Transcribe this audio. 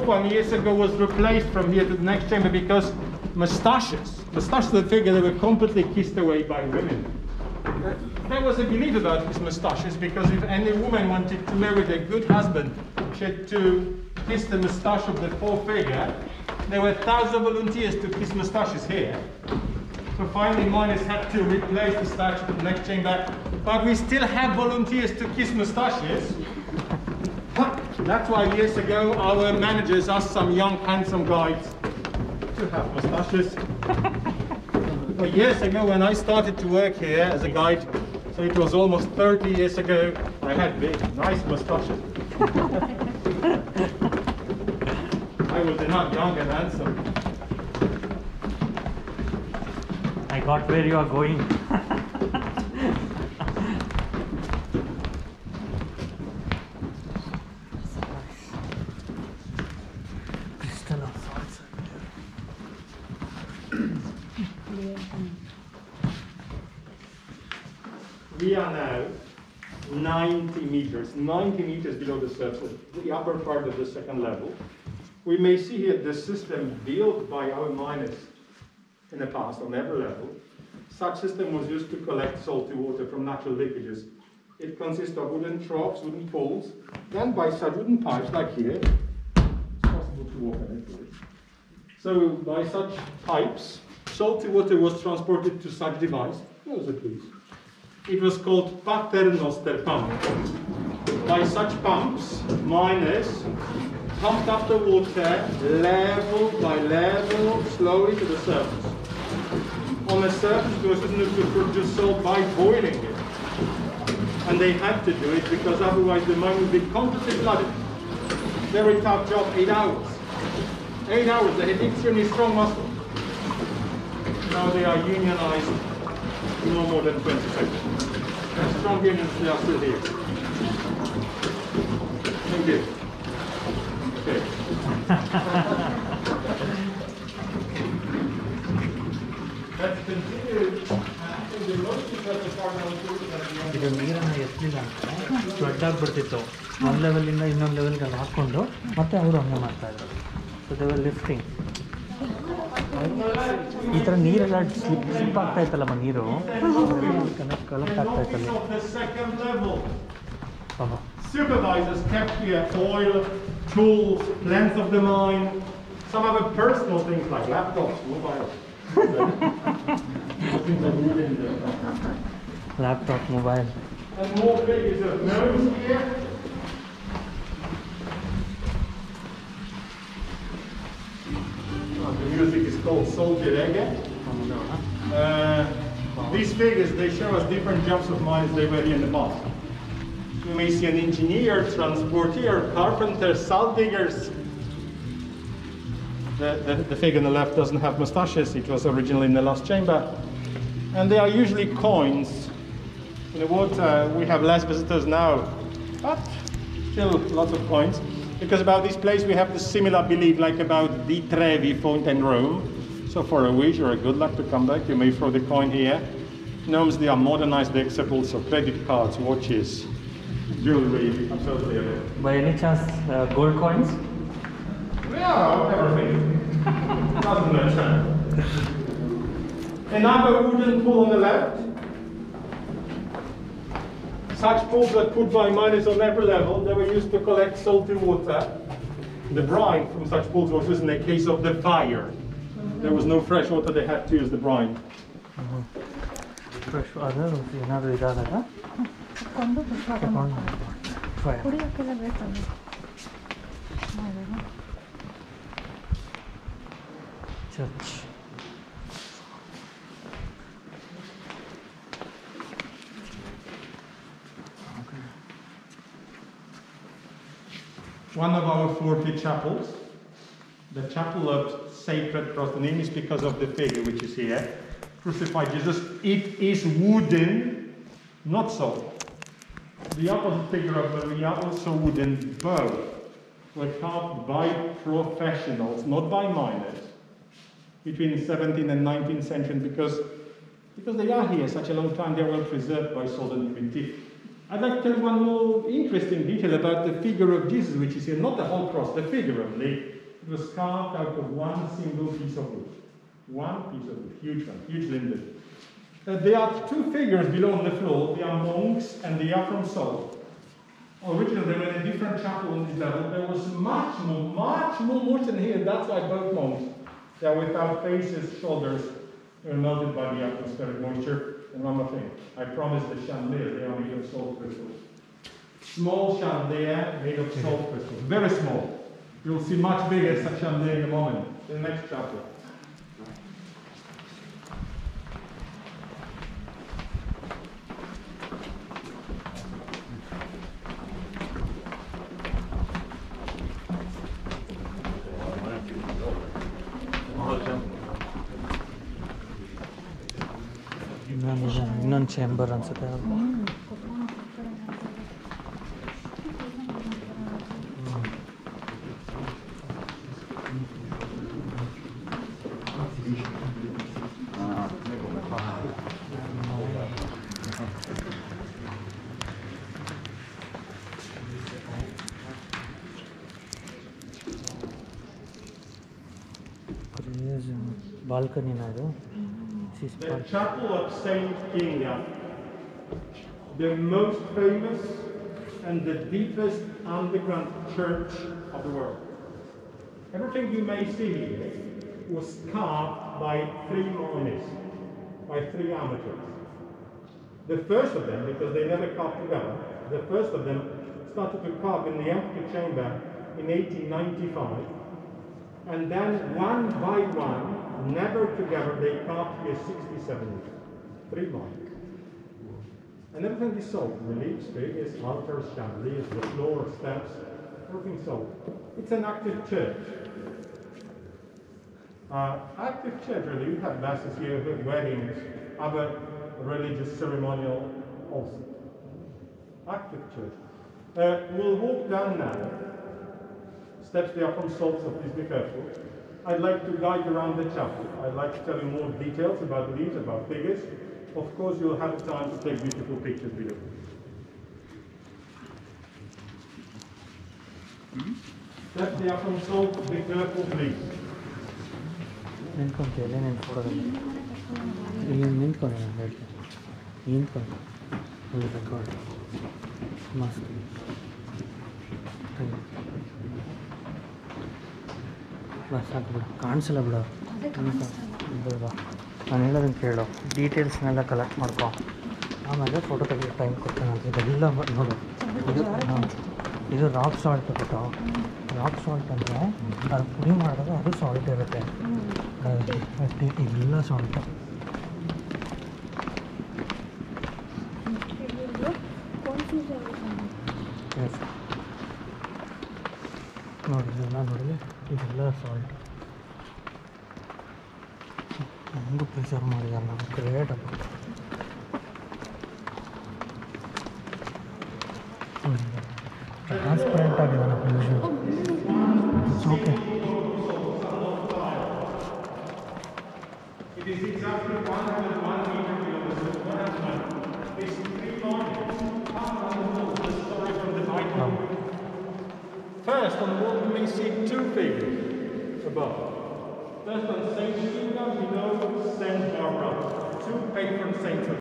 fourth one years ago was replaced from here to the next chamber because moustaches of the figure, they were completely kissed away by women. There was a belief about these moustaches because if any woman wanted to marry a good husband, she had to kiss the moustache of the fourth figure. There were thousands of volunteers to kiss moustaches here. So finally Minus had to replace the statue to the next chamber, but we still have volunteers to kiss moustaches. That's why years ago our managers asked some young handsome guys to have moustaches. But years ago when I started to work here as a guide, so it was almost 30 years ago, I had big, nice moustaches. I was not young and handsome. I got where you are going. We are now 90 meters below the surface, the upper part of the second level. We may see here the system built by our miners in the past on every level. Such system was used to collect salty water from natural leakages. It consists of wooden troughs, wooden pools, then by such wooden pipes like here, it's possible to walk on it. So by such pipes, salty water was transported to such device. Closer please. It was called paternoster pump. By such pumps, miners pumped up the water level by level, slowly to the surface. On the surface, it was used to produce salt by boiling it. And they had to do it because otherwise the mine would be completely flooded. Very tough job, 8 hours. 8 hours, they had extremely strong muscle. Now they are unionized no more than 20 seconds. And strong unions, they are still here. Thank you. Okay. Let's continue. I think the most important part of the ಇದು ನೀರನ್ನು ಎತ್ತಲಿಲ್ಲ ಅಂತ ಸ್ವೆಡ್ ಆಗಿಬಿಡ್ತಿತ್ತು ಒಂದು ಲೆವೆಲಿಂದ ಇನ್ನೊಂದು ಲೆವೆಲ್ಗೆ ಹಾಕ್ಕೊಂಡು ಮತ್ತೆ ಅವರು ಹಂಗೆ ಮಾಡ್ತಾಯಿದ್ರು ಸೊ ದೇ ವರ್ ಲಿಫ್ಟಿಂಗ್ ಈ ಥರ ನೀರೆಲ್ಲ ಸ್ಲಿಪ್ ಆಗ್ತಾ ಇತ್ತಲ್ಲಮ್ಮ ನೀರು ಕಲೆಕ್ಟ್ ಆಗ್ತಾ ಇತ್ತಲ್ಲ. Supervisors kept here oil, tools, length of the mine, some other personal things like laptops, mobiles. Laptop, mobile. And more figures of nose here. The music is called Soldier Reggae. These figures, they show us different jobs of mines they were in the past. You may see an engineer, transporter, carpenter, salt diggers. The figure on the left doesn't have moustaches. It was originally in the last chamber. And they are usually coins. In the water, we have less visitors now, but still lots of coins. Because about this place we have the similar belief like about the Trevi font in Rome. So for a wish or a good luck to come back, you may throw the coin here. Gnomes, they are modernized, they accept also credit cards, watches, jewelry, absolutely everything. By any chance, gold coins? Yeah, everything. Doesn't matter. Another wooden pool on the left. Such pools were put by miners on every level. They were used to collect salty water. The brine from such pools was used in the case of the fire. There was no fresh water, they had to use the brine. Fresh water, ಏನಾದರೂ ಇದಾದಾಗ church. One of our 4 chapels, the chapel of Sacred Cross, the name is because of the figure which is here, crucified Jesus. It is wooden, not so. The opposite figure of Maria, also wooden, both were carved by professionals, not by miners, between 17th and 19th century, because they are here such a long time, they are well preserved by salt and humidity. I'd like to tell you one more interesting detail about the figure of Jesus, which is here, not the whole cross, the figure only. It was carved out of one single piece of wood. One piece of wood, huge one, huge linden. There are two figures below on the floor. They are monks and they are from Salt. Originally, they were in a different chapel on this level. There was much more motion here. That's why both monks, they are without faces, shoulders, they were melted by the atmospheric moisture. And one more thing, I promised the chandelier, they are made of salt crystals. Small chandelier made of salt crystals, very small. You'll see much bigger chandelier in a moment, in the next chapter. ಇನ್ನೊಂದು chamber ಅನ್ಸುತ್ತೆ ಬಾಲ್ಕನಿನ ಇದು The chapel of Saint Kinga, the most famous and the deepest underground church of the world. Everything you may see here was carved by 3 Mormonists, by 3 amateurs. The first of them, because they never carved together, the first of them started to carve in the empty chamber in 1895, and then one by one, never together, they carved here 67 meters. 3 more. And everything is sold. Reliefs, figures, altars, chandeliers, the floor, steps, everything sold. It's an active church. Active church, really. You have masses here, weddings, other religious ceremonial also. Active church. We'll walk down now. Steps they are from salt, so please be careful. I'd like to guide around the chapel. I'd like to tell you more details about leaves, about figures. Of course, you'll have time to take beautiful pictures below. Steps they are from salt, be careful, please. ನಿಂತ್ಕೊಂತೀಯಲ್ಲ ನಿಂತ್ಕೊಳ್ಳೋದಿಲ್ಲ ಇಲ್ಲಿ ನಿಂತ್ಕೊಂಡು ನಾನು ಹೇಳ್ತೀನಿ ನಿಂತ್ಕೊಂಡು ಇಲ್ಲಿ record ಮಸ್ತ್ bus ಹಾಕ್ಬಿಡು ಕಾಣಿಸಲ್ಲ ಬಿಡು ಬಿಡುವ ನಾನು ಹೇಳೋದನ್ನು ಕೇಳು ಡೀಟೇಲ್ಸ್ನೆಲ್ಲ ಕಲೆಕ್ಟ್ ಮಾಡ್ಕೊ ಆಮೇಲೆ ಫೋಟೋ ತೆಗಿಯೋ ಟೈಮ್ ಕೊಡ್ತೇನೆ ಇದೆಲ್ಲ ನೋಡು ಇದು ರಾಕ್ ಸಾಲ್ಟ್ ಬಿಟ್ಟು ರಾಕ್ ಸಾಲ್ಟ್ ಅಂದರೆ ಅದು ಪುಡಿ ಮಾಡಿದಾಗ ಅದು ಸಾಲ್ಟ್ ಇರುತ್ತೆ ಇದೆಲ್ಲ ಸಾಲ್ಟ್ ನೋಡಿ ಇದೆಲ್ಲ ನೋಡಿದ್ರೆ ಇದೆಲ್ಲ ಸಾಲ್ಟ್ ಹೆಂಗೂ ಪ್ರಿಸರ್ವ್ ಮಾಡಿದ್ದಾರೆ ನಾವು ಗ್ರೇಟ್ ಆಗ್ಬಿಟ್ಟು ಟ್ರಾನ್ಸ್ಪರೆಂಟ್ ಆಗಿದೆ it's okay It is exactly 101 meters below the sea. These 3 monuments come on the wall, the story from the Bible. First, on the wall you may see 2 figures above. First on Saint Kinga, below Saint Barbara, 2 patron saints of